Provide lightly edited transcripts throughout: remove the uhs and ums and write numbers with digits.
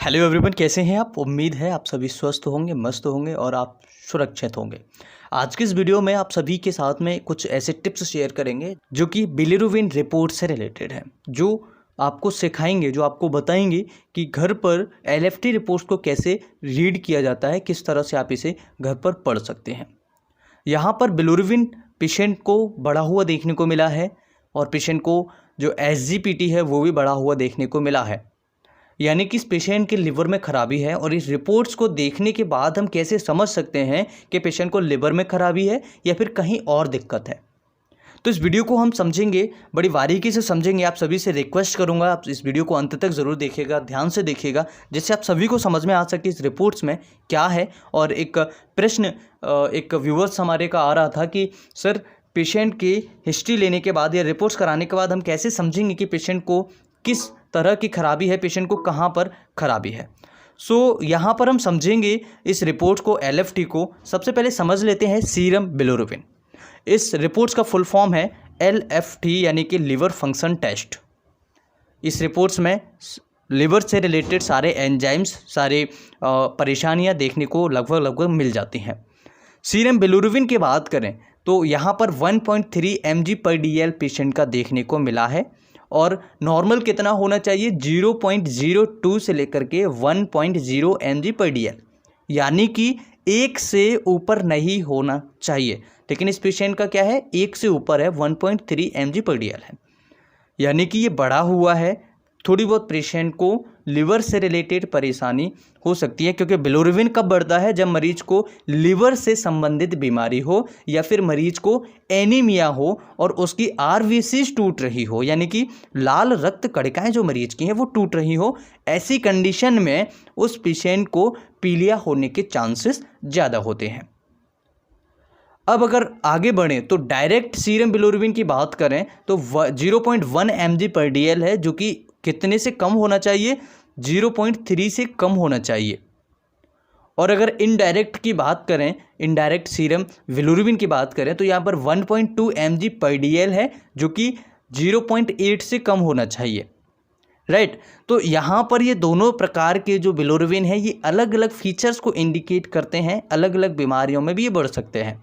Hello everyone, कैसे हैं आप। उम्मीद है आप सभी स्वस्थ होंगे, मस्त होंगे और आप सुरक्षित होंगे। आज की इस वीडियो में आप सभी के साथ में कुछ ऐसे टिप्स शेयर करेंगे जो कि बिलिरुबिन रिपोर्ट से रिलेटेड है, जो आपको सिखाएंगे, जो आपको बताएंगे कि घर पर एलएफटी रिपोर्ट्स को कैसे रीड किया जाता है, किस तरह से आप इसे घर पर पढ़ सकते हैं। यहाँ पर बिलिरुबिन पेशेंट को बढ़ा हुआ देखने को मिला है और पेशेंट को जो एसजीपीटी है वो भी बढ़ा हुआ देखने को मिला है, यानी कि इस पेशेंट के लिवर में खराबी है। और इस रिपोर्ट्स को देखने के बाद हम कैसे समझ सकते हैं कि पेशेंट को लिवर में खराबी है या फिर कहीं और दिक्कत है। तो इस वीडियो को हम समझेंगे, बड़ी बारीकी से समझेंगे। आप सभी से रिक्वेस्ट करूंगा आप इस वीडियो को अंत तक ज़रूर देखिएगा, ध्यान से देखिएगा, जिससे आप सभी को समझ में आ सके इस रिपोर्ट्स में क्या है। और एक प्रश्न एक व्यूअर्स हमारे का आ रहा था कि सर, पेशेंट की हिस्ट्री लेने के बाद या रिपोर्ट्स कराने के बाद हम कैसे समझेंगे कि पेशेंट को किस तरह की खराबी है, पेशेंट को कहाँ पर खराबी है। यहाँ पर हम समझेंगे इस रिपोर्ट को, एलएफटी को। सबसे पहले समझ लेते हैं सीरम बिलिरुबिन। इस रिपोर्ट्स का फुल फॉर्म है एलएफटी, यानी कि लिवर फंक्शन टेस्ट। इस रिपोर्ट्स में लिवर से रिलेटेड सारे एंजाइम्स, सारे परेशानियां देखने को लगभग मिल जाती हैं। सीरम बिलिरुबिन की बात करें तो यहाँ पर 1.3 mg/dl पेशेंट का देखने को मिला है। और नॉर्मल कितना होना चाहिए, 0.02 से लेकर के 1.0 mg/dl, यानी कि 1 से ऊपर नहीं होना चाहिए। लेकिन इस पेशेंट का क्या है, 1 से ऊपर है, 1.3 mg/dl है, यानी कि ये बढ़ा हुआ है। थोड़ी बहुत पेशेंट को लिवर से रिलेटेड परेशानी हो सकती है, क्योंकि बिलिरुबिन कब बढ़ता है, जब मरीज को लिवर से संबंधित बीमारी हो या फिर मरीज को एनीमिया हो और उसकी आरबीसीज टूट रही हो, यानी कि लाल रक्त कणिकाएं जो मरीज की हैं वो टूट रही हो। ऐसी कंडीशन में उस पेशेंट को पीलिया होने के चांसेस ज़्यादा होते हैं। अब अगर आगे बढ़ें तो डायरेक्ट सीरम बिलिरुबिन की बात करें तो 0.1 mg/dl है, जो कि कितने से कम होना चाहिए, 0.3 से कम होना चाहिए। और अगर इनडायरेक्ट की बात करें, इनडायरेक्ट सीरम बिलिरुबिन की बात करें तो यहाँ पर 1.2 mg/dl है, जो कि 0.8 से कम होना चाहिए। राइट। तो यहाँ पर ये दोनों प्रकार के जो बिलिरुबिन है ये अलग अलग फीचर्स को इंडिकेट करते हैं, अलग अलग बीमारियों में भी ये बढ़ सकते हैं।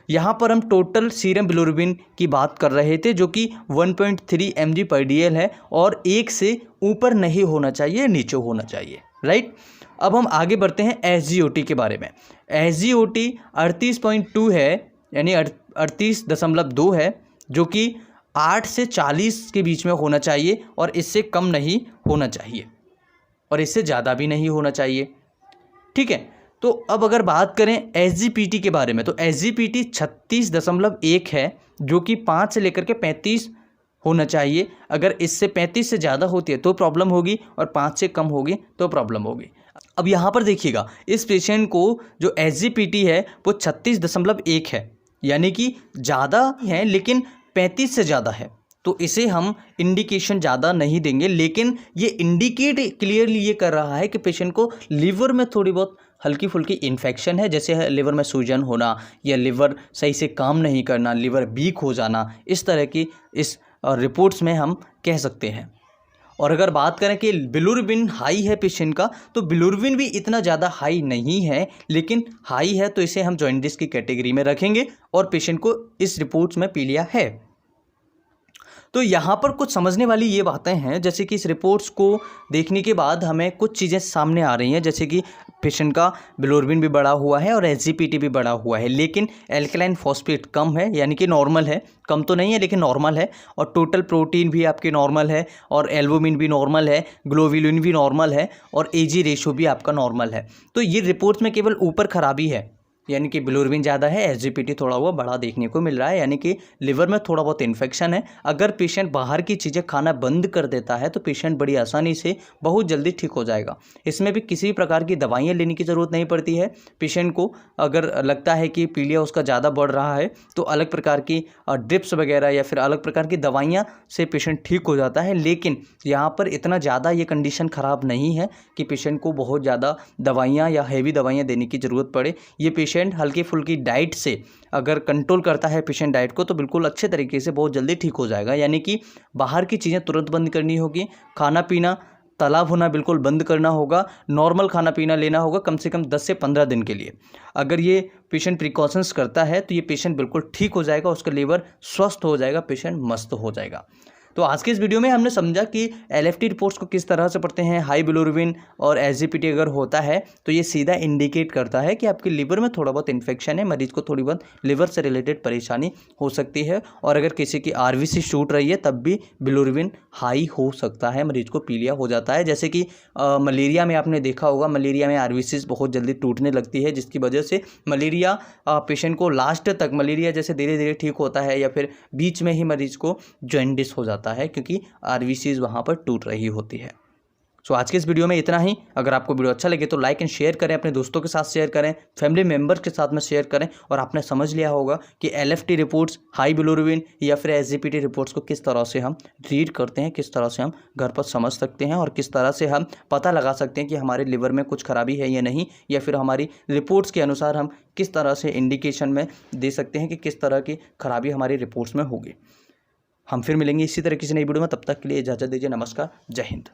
यहाँ पर हम टोटल सीरम बिलिरुबिन की बात कर रहे थे, जो कि 1.3 mg/dl है और 1 से ऊपर नहीं होना चाहिए, नीचे होना चाहिए। राइट। अब हम आगे बढ़ते हैं एसजीओटी के बारे में। एसजीओटी 38.2 है, यानी 38.2 है, जो कि 8 से 40 के बीच में होना चाहिए और इससे कम नहीं होना चाहिए और इससे ज़्यादा भी नहीं होना चाहिए। ठीक है। तो अब अगर बात करें एसजीपीटी के बारे में तो एसजीपीटी 36.1 है, जो कि 5 से लेकर के 35 होना चाहिए। अगर इससे 35 से ज़्यादा होती है तो प्रॉब्लम होगी और 5 से कम होगी तो प्रॉब्लम होगी। अब यहाँ पर देखिएगा, इस पेशेंट को जो एसजीपीटी है वो 36.1 है, यानी कि ज़्यादा है लेकिन 35 से ज़्यादा है, तो इसे हम इंडिकेशन ज़्यादा नहीं देंगे। लेकिन ये इंडिकेट क्लियरली ये कर रहा है कि पेशेंट को लिवर में थोड़ी बहुत हल्की फुल्की इन्फेक्शन है, जैसे लिवर में सूजन होना या लिवर सही से काम नहीं करना, लिवर वीक हो जाना, इस तरह की इस रिपोर्ट्स में हम कह सकते हैं। और अगर बात करें कि बिलिरुबिन हाई है पेशेंट का, तो बिलिरुबिन भी इतना ज़्यादा हाई नहीं है, लेकिन हाई है तो इसे हम जॉइंटिस की कैटेगरी में रखेंगे और पेशेंट को इस रिपोर्ट्स में पीलिया है। तो यहाँ पर कुछ समझने वाली ये बातें हैं, जैसे कि इस रिपोर्ट्स को देखने के बाद हमें कुछ चीज़ें सामने आ रही हैं, जैसे कि पेशेंट का बिलिरुबिन भी बढ़ा हुआ है और एसजीपीटी भी बढ़ा हुआ है, लेकिन एल्कलाइन फॉस्फेट कम है, यानी कि नॉर्मल है, कम तो नहीं है लेकिन नॉर्मल है। और टोटल प्रोटीन भी आपके नॉर्मल है और एल्बुमिन भी नॉर्मल है, ग्लोबुलिन भी नॉर्मल है और एजी रेशो भी आपका नॉर्मल है। तो ये रिपोर्ट्स में केवल ऊपर खराबी है, यानी कि बिलिरुबिन ज़्यादा है, एसजीपीटी थोड़ा हुआ बड़ा देखने को मिल रहा है, यानी कि लिवर में थोड़ा बहुत इन्फेक्शन है। अगर पेशेंट बाहर की चीज़ें खाना बंद कर देता है तो पेशेंट बड़ी आसानी से बहुत जल्दी ठीक हो जाएगा। इसमें भी किसी प्रकार की दवाइयाँ लेने की ज़रूरत नहीं पड़ती है। पेशेंट को अगर लगता है कि पीलिया उसका ज़्यादा बढ़ रहा है तो अलग प्रकार की ड्रिप्स वगैरह या फिर अलग प्रकार की दवाइयाँ से पेशेंट ठीक हो जाता है। लेकिन यहाँ पर इतना ज़्यादा ये कंडीशन ख़राब नहीं है कि पेशेंट को बहुत ज़्यादा दवाइयाँ या हैवी दवाइयाँ देने की ज़रूरत पड़े। ये पेशेंट हल्की फुल्की डाइट से अगर कंट्रोल करता है पेशेंट डाइट को, तो बिल्कुल अच्छे तरीके से बहुत जल्दी ठीक हो जाएगा। यानी कि बाहर की चीज़ें तुरंत बंद करनी होगी, खाना पीना तला भुना बिल्कुल बंद करना होगा, नॉर्मल खाना पीना लेना होगा कम से कम 10 से 15 दिन के लिए। अगर ये पेशेंट प्रिकॉशंस करता है तो ये पेशेंट बिल्कुल ठीक हो जाएगा, उसका लीवर स्वस्थ हो जाएगा, पेशेंट मस्त हो जाएगा। तो आज के इस वीडियो में हमने समझा कि एलएफटी रिपोर्ट्स को किस तरह से पढ़ते हैं। हाई बिलिरुबिन और एसजीपीटी अगर होता है तो ये सीधा इंडिकेट करता है कि आपके लिवर में थोड़ा बहुत इन्फेक्शन है, मरीज को थोड़ी बहुत लिवर से रिलेटेड परेशानी हो सकती है। और अगर किसी की आरबीसी शूट रही है तब भी बिलिरुबिन हाई हो सकता है, मरीज को पीलिया हो जाता है। जैसे कि मलेरिया में आपने देखा होगा, मलेरिया में आरबीसी बहुत जल्दी टूटने लगती है, जिसकी वजह से मलेरिया पेशेंट को लास्ट तक मलेरिया जैसे धीरे धीरे ठीक होता है या फिर बीच में ही मरीज को जॉन्डिस हो जाता है, क्योंकि आरबीसीज वहां पर टूट रही होती है। सो आज के इस वीडियो में इतना ही। अगर आपको वीडियो अच्छा लगे तो लाइक एंड शेयर करें, अपने दोस्तों के साथ शेयर करें, फैमिली मेंबर्स के साथ में शेयर करें। और आपने समझ लिया होगा कि एलएफटी रिपोर्ट्स, हाई बिलिरुबिन या फिर एसजीपीटी रिपोर्ट्स को किस तरह से हम रीड करते हैं, किस तरह से हम घर पर समझ सकते हैं और किस तरह से हम पता लगा सकते हैं कि हमारे लिवर में कुछ खराबी है या नहीं, या फिर हमारी रिपोर्ट्स के अनुसार हम किस तरह से इंडिकेशन में दे सकते हैं कि किस तरह की खराबी हमारी रिपोर्ट्स में होगी। हम फिर मिलेंगे इसी तरह किसी नई वीडियो में, तब तक के लिए इजाज़त दीजिए। नमस्कार, जय हिंद।